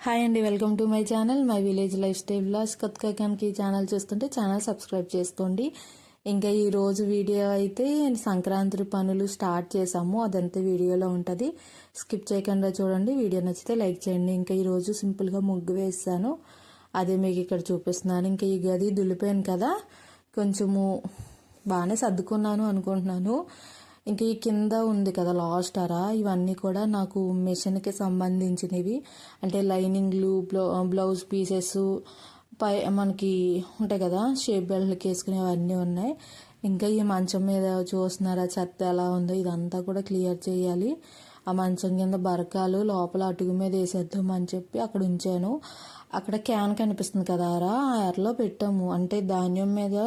Hi అండి, welcome to my channel my village lifestyle blogs. కొత్తగా కనుక ఈ ఛానల్ చూస్తుంటే ఛానల్ సబ్స్క్రైబ్ చేసుకోండి. ఇంకా ఈరోజు వీడియో అయితే సంక్రాంతి పనులు స్టార్ట్ చేసాము, అదంతా వీడియోలో ఉంటుంది, స్కిప్ చేయకుండా చూడండి. వీడియో నచ్చితే లైక్ చేయండి. ఇంకా ఈరోజు సింపుల్గా ముగ్గు వేసాను, అదే మీకు ఇక్కడ చూపిస్తున్నాను. ఇంకా ఈ గది దులిపాను కదా, కొంచెము బాగానే సర్దుకున్నాను అనుకుంటున్నాను. ఇంక ఈ కింద ఉంది కదా లాస్ట్ అరా, ఇవన్నీ కూడా నాకు మిషన్కి సంబంధించినవి. అంటే లైనింగ్లు, బ్లౌజ్ పీసెస్, మనకి ఉంటాయి కదా షేప్ బెల్ట్కి వేసుకునేవన్నీ ఉన్నాయి. ఇంకా ఈ మంచం మీద చూస్తున్నారా చెత్త ఎలా ఉందో, ఇదంతా కూడా క్లియర్ చేయాలి. ఆ మంచం కింద బరకాలు లోపల అటుగు మీద వేసేద్దాం అని చెప్పి అక్కడ ఉంచాను. అక్కడ క్యాన్ కనిపిస్తుంది కదా అరా, ఆ ఎరలో పెట్టాము. అంటే ధాన్యం మీద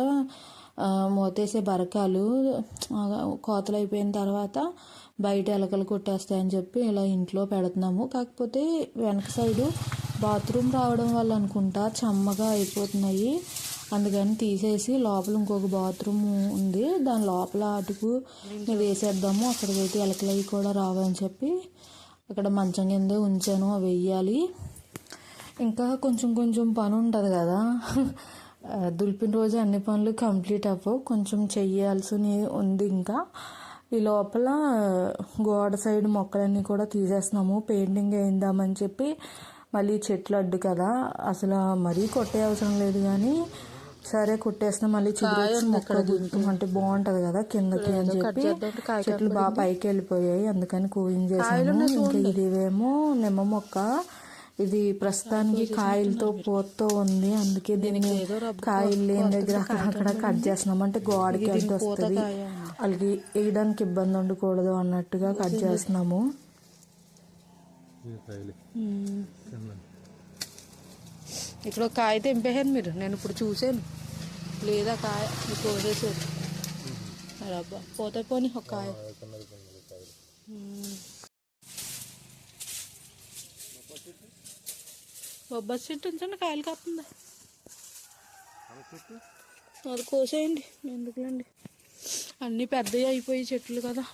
మూతేసే బరకాలు కోతలు అయిపోయిన తర్వాత బయట ఎలకలు కొట్టేస్తాయని చెప్పి ఇలా ఇంట్లో పెడుతున్నాము. కాకపోతే వెనక సైడు బాత్రూమ్ రావడం వల్ల అనుకుంటా చెమ్మగా అయిపోతున్నాయి, అందుకని తీసేసి లోపల ఇంకొక బాత్రూమ్ ఉంది, దాని లోపల అటుకు వేసేద్దాము, అక్కడికైతే ఎలకలు అవి కూడా రావని చెప్పి అక్కడ మంచం కింద ఉంచాను. అవి వేయాలి. ఇంకా కొంచెం కొంచెం పని ఉంటుంది కదా, దులిపిన రోజు అన్ని పనులు కంప్లీట్ అవ్వవు, కొంచెం చెయ్యాల్సి ఉంది. ఇంకా ఈ లోపల గోడ సైడ్ మొక్కలన్నీ కూడా తీసేస్తున్నాము, పెయింటింగ్ వేద్దామని చెప్పి. మళ్ళీ చెట్లు అడ్డు కదా, అసలు మరీ కొట్టే అవసరం లేదు కానీ సరే కొట్టేస్తున్నాం. మళ్ళీ చిగురు మొక్కలు దిగుతామంటే బాగుంటుంది కదా కిందకి అని చెప్పి చెట్లు బాగా పైకి వెళ్ళిపోయాయి, అందుకని కూలింగ్ చేసాము. ఇంకా ఇదేమో నిమ్మ మొక్క, ఇది ప్రస్తుతానికి కాయలతో పూతతో ఉంది, అందుకే దీనికి కాయలు లేని దగ్గర అక్కడ కట్ చేస్తున్నాం. అంటే గోడకి అడ్డు వస్తుంది, వాళ్ళకి వేయడానికి ఇబ్బంది ఉండకూడదు అన్నట్టుగా కట్ చేస్తున్నాము. ఇక్కడ ఒక కాయ తెంపేసాను మీరు, నేను ఇప్పుడు చూసాను, లేదా కాయ కోసేసారు. అబ్బా పోతే పోనీ ఒక కాయ. బొబ్బరి చెట్టు ఉంచండి, కాయలు కాస్తుంది, అది కోసేయండి, ఎందుకులేండి, అన్నీ పెద్దవి అయిపోయి చెట్లు కదా.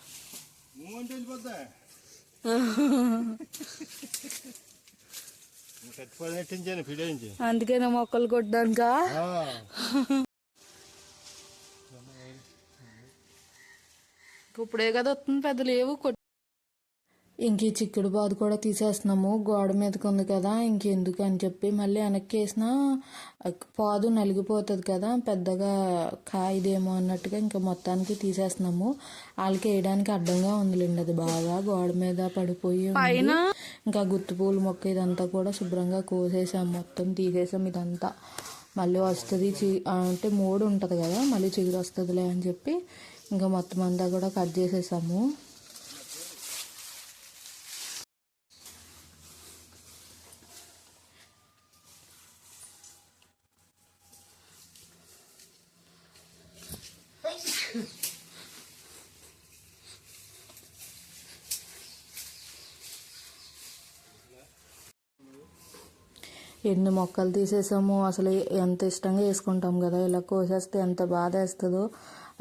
అందుకేనా మొక్కలు కొట్టడానికా? ఇప్పుడే కదా వస్తుంది, పెద్ద లేవు. ఇంక ఈ చిక్కుడు బాదు కూడా తీసేస్తున్నాము, గోడ మీదకి ఉంది కదా, ఇంకెందుకు అని చెప్పి మళ్ళీ వెనక్కి వేసినా పాదు నలిగిపోతుంది కదా, పెద్దగా కాయదేమో అన్నట్టుగా ఇంకా మొత్తానికి తీసేస్తున్నాము. వాళ్ళకి వేయడానికి అడ్డంగా ఉందిలేండి, అది బాగా గోడ మీద పడిపోయి పైన. ఇంకా గుత్తిపూల మొక్క ఇదంతా కూడా శుభ్రంగా కోసేసాము, మొత్తం తీసేసాం. ఇదంతా మళ్ళీ వస్తుంది, అంటే మోడు ఉంటుంది కదా, మళ్ళీ చిగురు వస్తుందిలే అని చెప్పి ఇంకా మొత్తం అంతా కూడా కట్ చేసేసాము. ఎన్ని మొక్కలు తీసేసాము, అసలు ఎంత ఇష్టంగా వేసుకుంటాం కదా, ఇలా కోసేస్తే ఎంత బాధ వేస్తుందో.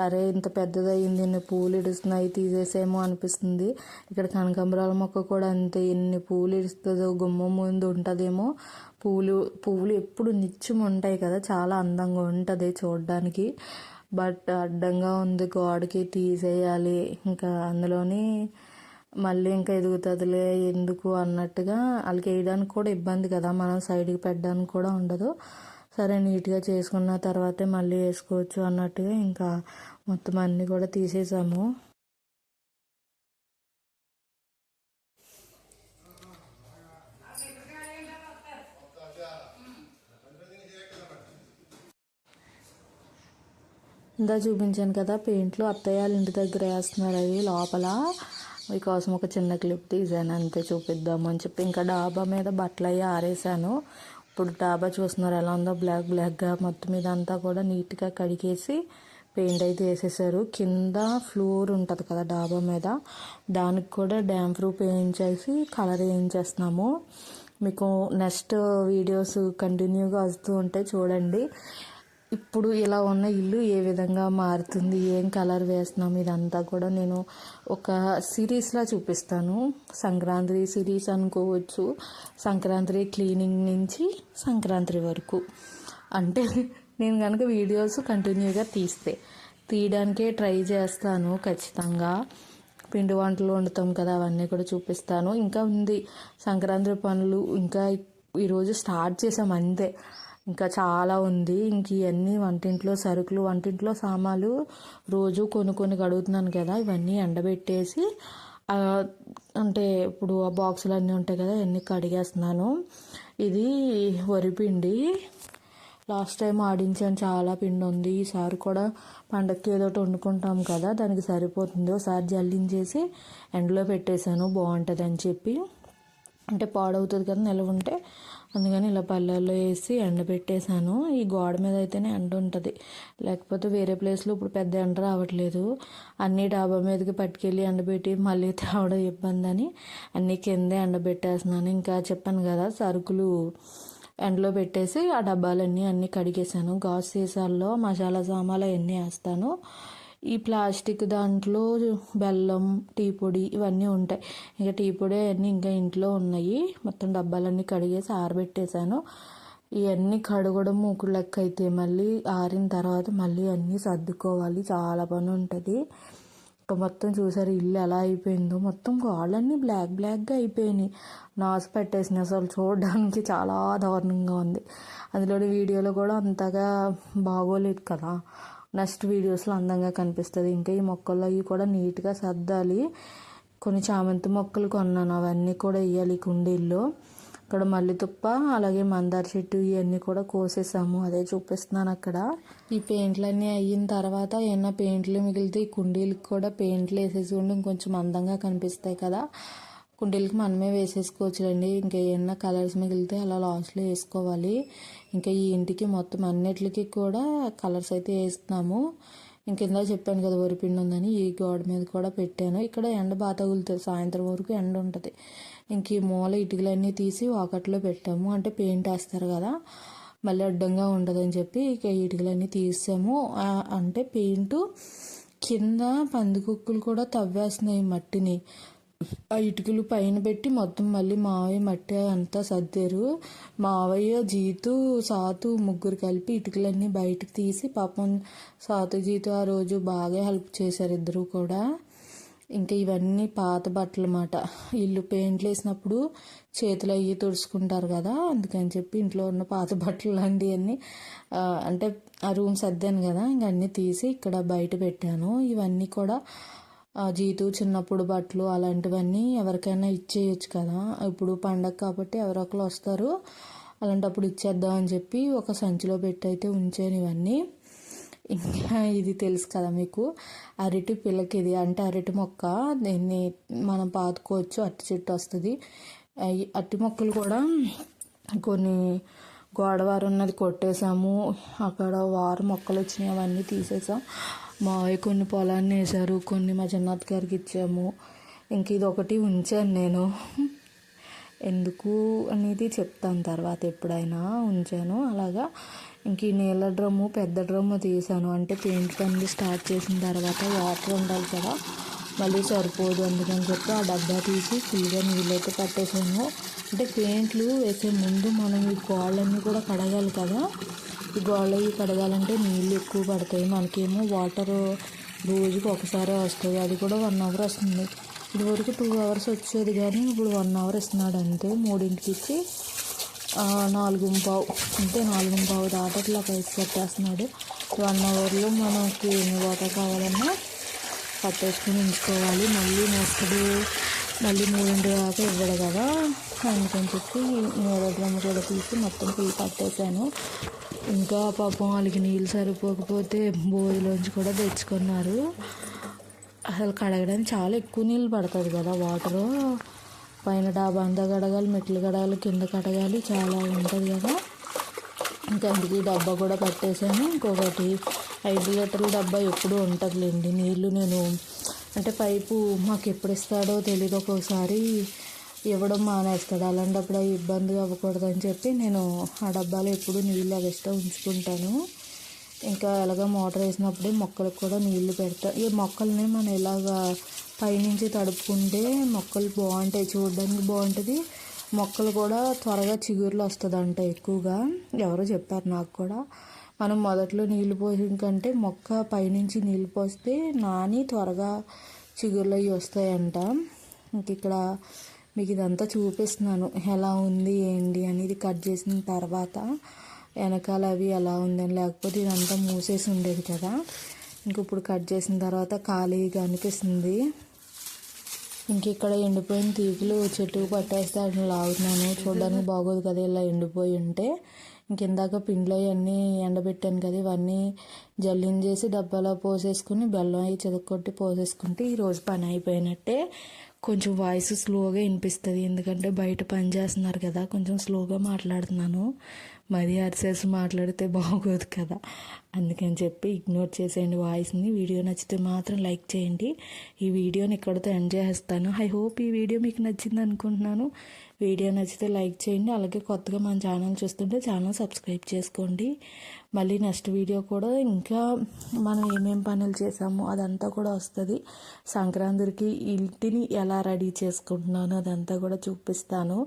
అరే ఇంత పెద్దదయ్యింది, ఎన్ని పూలు ఇడుస్తున్నాయి, తీసేసేమో అనిపిస్తుంది. ఇక్కడ కనకాంబరాల మొక్క కూడా అంతే, ఎన్ని పూలు ఇడుస్తుందో, గుమ్మం ముందు ఉంటుందేమో. పువ్వులు ఎప్పుడు నిత్యం ఉంటాయి కదా, చాలా అందంగా ఉంటుంది చూడడానికి. బట్ అడ్డంగా ఉంది గోడకి, తీసేయాలి. ఇంకా అందులోని మళ్ళీ ఇంకా ఎదుగుతుందిలే ఎందుకు అన్నట్టుగా, వాళ్ళకి వేయడానికి కూడా ఇబ్బంది కదా, మనం సైడ్కి పెట్టడానికి కూడా ఉండదు. సరే నీట్గా చేసుకున్న తర్వాతే మళ్ళీ వేసుకోవచ్చు అన్నట్టుగా ఇంకా మొత్తం అన్నీ కూడా తీసేసాము. ఇందా చూపించాను కదా పెయింట్లు, అత్తయ్య వాళ్ళ ఇంటి దగ్గర వేస్తున్నారు అవి లోపల. మీకోసం ఒక చిన్న క్లిప్ తీసాను అంతే, చూపిద్దాము అని చెప్పి. ఇంకా డాబా మీద బట్టలు అయ్యి ఆరేసాను. ఇప్పుడు డాబా చూస్తున్నారు ఎలా ఉందో, బ్లాక్గా మొత్తం ఇదంతా కూడా నీట్గా కడిగేసి పెయింట్ అయితే వేసేసారు. కింద ఫ్లోర్ ఉంటుంది కదా డాబా మీద, దానికి కూడా డ్యామ్ ప్రూఫ్ వేయించేసి కలర్ వేయించేస్తున్నాము. మీకు నెక్స్ట్ వీడియోస్ కంటిన్యూగా వస్తూ ఉంటే చూడండి. ఇప్పుడు ఇలా ఉన్న ఇల్లు ఏ విధంగా మారుతుంది, ఏం కలర్ వేస్తున్నాం, ఇదంతా కూడా నేను ఒక సిరీస్లా చూపిస్తాను. సంక్రాంతి సిరీస్ అనుకోవచ్చు. సంక్రాంతి క్లీనింగ్ నుంచి సంక్రాంతి వరకు. అంటే నేను కనుక వీడియోస్ కంటిన్యూగా తీయడానికే ట్రై చేస్తాను ఖచ్చితంగా. పిండి వంటలు వండుతాం కదా, అవన్నీ కూడా చూపిస్తాను. ఇంకా ఉంది సంక్రాంతి పనులు, ఇంకా ఈరోజు స్టార్ట్ చేసాం అంతే. ఇంకా చాలా ఉంది. ఇంక ఇవన్నీ వంటింట్లో సరుకులు, వంటింట్లో సామాన్లు రోజు కొన్ని కడుగుతున్నాను కదా, ఇవన్నీ ఎండబెట్టేసి అంటే ఇప్పుడు ఆ బాక్సులు అన్నీ ఉంటాయి కదా, ఇవన్నీ కడిగేస్తున్నాను. ఇది వరిపిండి, లాస్ట్ టైం ఆడించాను, చాలా పిండి ఉంది. ఈసారి కూడా పండగకి ఏదో ఒకటి వండుకుంటాం కదా, దానికి సరిపోతుంది. ఒకసారి జల్లించేసి ఎండలో పెట్టేశాను, బాగుంటుంది అని చెప్పి. అంటే పాడవుతుంది కదా నిల్వ ఉంటే, అందుకని ఇలా పళ్ళల్లో వేసి ఎండబెట్టేశాను. ఈ గోడ మీద అయితేనే ఎండ ఉంటుంది, లేకపోతే వేరే ప్లేస్లో ఇప్పుడు పెద్ద ఎండ రావట్లేదు. అన్నీ డాబా మీదకి పట్టుకెళ్ళి ఎండబెట్టి మళ్ళీ తేవడం ఇబ్బంది అని అన్నీ కిందే ఎండబెట్టేస్తున్నాను. ఇంకా చెప్పాను కదా, సరుకులు ఎండలో పెట్టేసి ఆ డబ్బాలన్నీ కడిగేసాను. గాజు సీసాల్లో మసాలా సామాన్లు అవన్నీ వేస్తాను. ఈ ప్లాస్టిక్ దాంట్లో బెల్లం, టీ పొడి ఇవన్నీ ఉంటాయి. ఇంకా టీ పొడి అవన్నీ ఇంకా ఇంట్లో ఉన్నాయి. మొత్తం డబ్బాలన్నీ కడిగేసి ఆరబెట్టేశాను. ఇవన్నీ కడగడం మూకుడు లెక్క అయితే మళ్ళీ ఆరిన తర్వాత మళ్ళీ అన్నీ సర్దుకోవాలి, చాలా పని ఉంటుంది. ఇంకా మొత్తం చూసారు ఇల్లు ఎలా అయిపోయిందో, మొత్తం గోడలన్నీ బ్లాక్గా అయిపోయినాయి, నాసు పెట్టేసిన. అసలు చూడడానికి చాలా దారుణంగా ఉంది. అందులో వీడియోలో కూడా అంతగా బాగోలేదు కదా, నెక్స్ట్ వీడియోస్లో అందంగా కనిపిస్తుంది. ఇంకా ఈ మొక్కలు అవి కూడా నీట్గా సర్దాలి. కొన్ని చామంతి మొక్కలు కొన్నాను, అవన్నీ కూడా వేయాలి కుండీల్లో. ఇక్కడ మల్లితుప్ప, అలాగే మందార చెట్టు ఇవన్నీ కూడా కోసేసాము, అదే చూపిస్తున్నాను అక్కడ. ఈ పెయింట్లన్నీ అయిన తర్వాత ఏమన్నా పెయింట్లు మిగిలితే ఈ కుండీలకు కూడా పెయింట్లు వేసేసుకుంటే ఇంకొంచెం అందంగా కనిపిస్తాయి కదా. కుండీలకి మనమే వేసేసుకోవచ్చులేండి. ఇంకా ఏమన్నా కలర్స్ మిగిలితే అలా లాస్ట్లో వేసుకోవాలి. ఇంకా ఈ ఇంటికి మొత్తం అన్నిటికి కూడా కలర్స్ అయితే వేస్తున్నాము. ఇంకెందా చెప్పాను కదా వరిపిండి ఉందని, ఈ గోడ మీద కూడా పెట్టాను. ఇక్కడ ఎండ బాగా తగులుతుంది, సాయంత్రం వరకు ఎండ ఉంటుంది. ఇంక ఈ మూల ఇటుకలన్నీ తీసి వాకట్లో పెట్టాము, అంటే పెయింట్ వేస్తారు కదా, మళ్ళీ అడ్డంగా ఉండదని చెప్పి ఇక ఇటుకలన్నీ తీసాము. అంటే పెయింట్ కింద పందికొక్కులు కూడా తవ్వేస్తున్నాయి మట్టిని. ఆ ఇటుకలు పైన పెట్టి మొత్తం మళ్ళీ మావయ్య మట్టి అంతా సర్దారు. మావయ్య, జీతు, సాతు ముగ్గురు కలిపి ఇటుకలన్నీ బయటకు తీసి, పాపం సాతు జీతు ఆ రోజు బాగా హెల్ప్ చేశారు ఇద్దరు కూడా. ఇంకా ఇవన్నీ పాత బట్టలు అన్నమాట. ఇల్లు పెయింట్లు వేసినప్పుడు చేతులు అయ్యి తుడుచుకుంటారు కదా, అందుకని చెప్పి ఇంట్లో ఉన్న పాత బట్టలు లాంటివన్నీ అంటే ఆ రూమ్ సర్దాను కదా, ఇంక అన్నీ తీసి ఇక్కడ బయట పెట్టాను. ఇవన్నీ కూడా జీతు చిన్నప్పుడు బట్టలు అలాంటివన్నీ ఎవరికైనా ఇచ్చేయచ్చు కదా, ఇప్పుడు పండగ కాబట్టి ఎవరొకరు వస్తారు, అలాంటప్పుడు ఇచ్చేద్దాం అని చెప్పి ఒక సంచిలో పెట్టి అయితే ఉంచాను ఇవన్నీ. ఇంకా ఇది తెలుసు కదా మీకు, అరటి పిల్లకి, ఇది అంటే అరటి మొక్క, దీన్ని మనం పాతుకోవచ్చు, అరటి చెట్టు వస్తుంది. అరటి మొక్కలు కూడా కొన్ని గోడవారు ఉన్నది కొట్టేసాము, అక్కడ వారు మొక్కలు వచ్చినాయి అవన్నీ తీసేసాం. మావయ్య కొన్ని పొలాన్ని వేశారు, కొన్ని మా చిన్నత్త గారికి ఇచ్చాము. ఇంక ఇది ఒకటి ఉంచాను నేను, ఎందుకు అనేది చెప్తాను తర్వాత ఎప్పుడైనా. ఉంచాను అలాగా. ఇంక ఈ నీళ్ళ డ్రమ్ము, పెద్ద డ్రమ్ము తీసాను, అంటే పెయింట్ పనులు స్టార్ట్ చేసిన తర్వాత వాటర్ ఉండాలి కదా, మళ్ళీ సరిపోదు, అందుకని చెప్పి ఆ డబ్బా తీసి ఫుల్గా నీళ్ళైతే పట్టేసాను. అంటే పెయింట్లు వేసే ముందు మనం ఈ గోళ్ళన్నీ కూడా కడగాలి కదా, ఈ గోళ్ళ కడగాలంటే నీళ్ళు ఎక్కువ పడతాయి. మనకేమో వాటర్ రోజుకి ఒకసారి వస్తాయి, అది కూడా 1 అవర్ వస్తుంది. ఇదివరకు 2 అవర్స్ వచ్చేది, కానీ ఇప్పుడు 1 అవర్ ఇస్తున్నాడు అంతే. 3ంటికి ఇచ్చి 4:15 అంతే, 4:15 దాటట్లా పైకి కట్టేస్తున్నాడు. 1 అవర్లో మనకి ఎన్ని వాటర్ కావాలన్నా పట్టేసుకుని ఉంచుకోవాలి. మళ్ళీ నెక్స్ట్ డే మళ్ళీ 3 దాకా ఇవ్వడు కదా, అందుకని చెప్పి నీళ్ళ డ్రమ్ము కూడా తీసి మొత్తం ఫుల్ పట్టేశాను. ఇంకా పాపం వాళ్ళకి నీళ్ళు సరిపోకపోతే బోధిలోంచి కూడా తెచ్చుకున్నారు. అసలు కడగడానికి చాలా ఎక్కువ నీళ్ళు పడుతుంది కదా, వాటరు పైన డాబా అంతా కడగాలి, మెట్లు కడగాలి, కింద కడగాలి, చాలా ఉంటుంది కదా. ఇంకా అందుకే డబ్బా కూడా పట్టేసాను. ఇంకొకటి 5 లీటర్ల డబ్బా ఎప్పుడు ఉంటుందిలేండి నీళ్ళు. నేను అంటే పైపు మాకు ఎప్పుడు ఇస్తాడో తెలియదు, ఒక్కొక్కసారి ఇవ్వడం మానేస్తాడు, అలాంటప్పుడు ఇబ్బంది అవ్వకూడదని చెప్పి నేను ఆ డబ్బాలో ఎప్పుడు నీళ్ళు ఎక్స్ట్రా ఉంచుకుంటాను. ఇంకా ఎలాగ మోటార్ వేసినప్పుడే మొక్కలకు కూడా నీళ్లు పెడతా. ఈ మొక్కల్ని మనం ఇలాగా పైనుంచి తడుపుకుంటే మొక్కలు బాగుంటాయి, చూడడానికి బాగుంటుంది. మొక్కలు కూడా త్వరగా చిగుర్లు వస్తుందంట ఎక్కువగా, ఎవరో చెప్పారు నాకు కూడా. మనం మొదట్లో నీళ్లు పోసిన కంటే మొక్క పైనుంచి నీళ్లు పోస్తే నాని త్వరగా చిగుర్లు అవి వస్తాయంట. ఇంక ఇక్కడ మీకు ఇదంతా చూపిస్తున్నాను ఎలా ఉంది ఏంటి అనేది కట్ చేసిన తర్వాత. వెనకాల అవి ఎలా ఉందని, లేకపోతే ఇదంతా మూసేసి ఉండేది కదా. ఇంక ఇప్పుడు కట్ చేసిన తర్వాత ఖాళీగా అనిపిస్తుంది. ఇంక ఇక్కడ ఎండిపోయిన తీగలు చెట్టుకు పట్టేస్తే అట్లా లాగుతున్నాను, చూడడానికి బాగోదు కదా ఇలా ఎండిపోయి ఉంటే. ఇందాక పిండిలో ఇవన్నీ ఎండబెట్టాను కదా, ఇవన్నీ జల్లించేసి డబ్బాలో పోసేసుకుని బెల్లం అవి చితక్కొట్టి పోసేసుకుంటే ఈరోజు పని అయిపోయినట్టే. కొంచెం వాయిస్ స్లోగా వినిపిస్తుంది, ఎందుకంటే బయట పని చేస్తున్నారు కదా, కొంచెం స్లోగా మాట్లాడుతున్నాను. మరీ అరిసేసి మాట్లాడితే బాగోదు కదా, అందుకని చెప్పి ఇగ్నోర్ చేసేయండి వాయిస్ని. వీడియో నచ్చితే మాత్రం లైక్ చేయండి. ఈ వీడియోని ఇక్కడితో ఎండ్ చేస్తాను. ఐ హోప్ ఈ వీడియో మీకు నచ్చింది అనుకుంటున్నాను. వీడియో నచ్చితే లైక్ చేయండి, అలాగే కొత్తగా మన ఛానల్ చూస్తుంటే ఛానల్ సబ్స్క్రైబ్ చేసుకోండి. మళ్ళీ నెక్స్ట్ వీడియో కూడా ఇంకా మనం ఏమేం పనులు చేసామో అదంతా కూడా వస్తుంది. సంక్రాంతికి ఇంటిని ఎలా రెడీ చేసుకుంటున్నాను అదంతా కూడా చూపిస్తాను.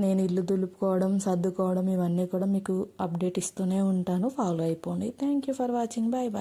నేను ఇల్లు దులుపుకోవడం, సర్దుకోవడం ఇవన్నీ కూడా మీకు అప్డేట్ ఇస్తూనే ఉంటాను. ఫాలో అయిపోండి. Thank you for watching. Bye bye.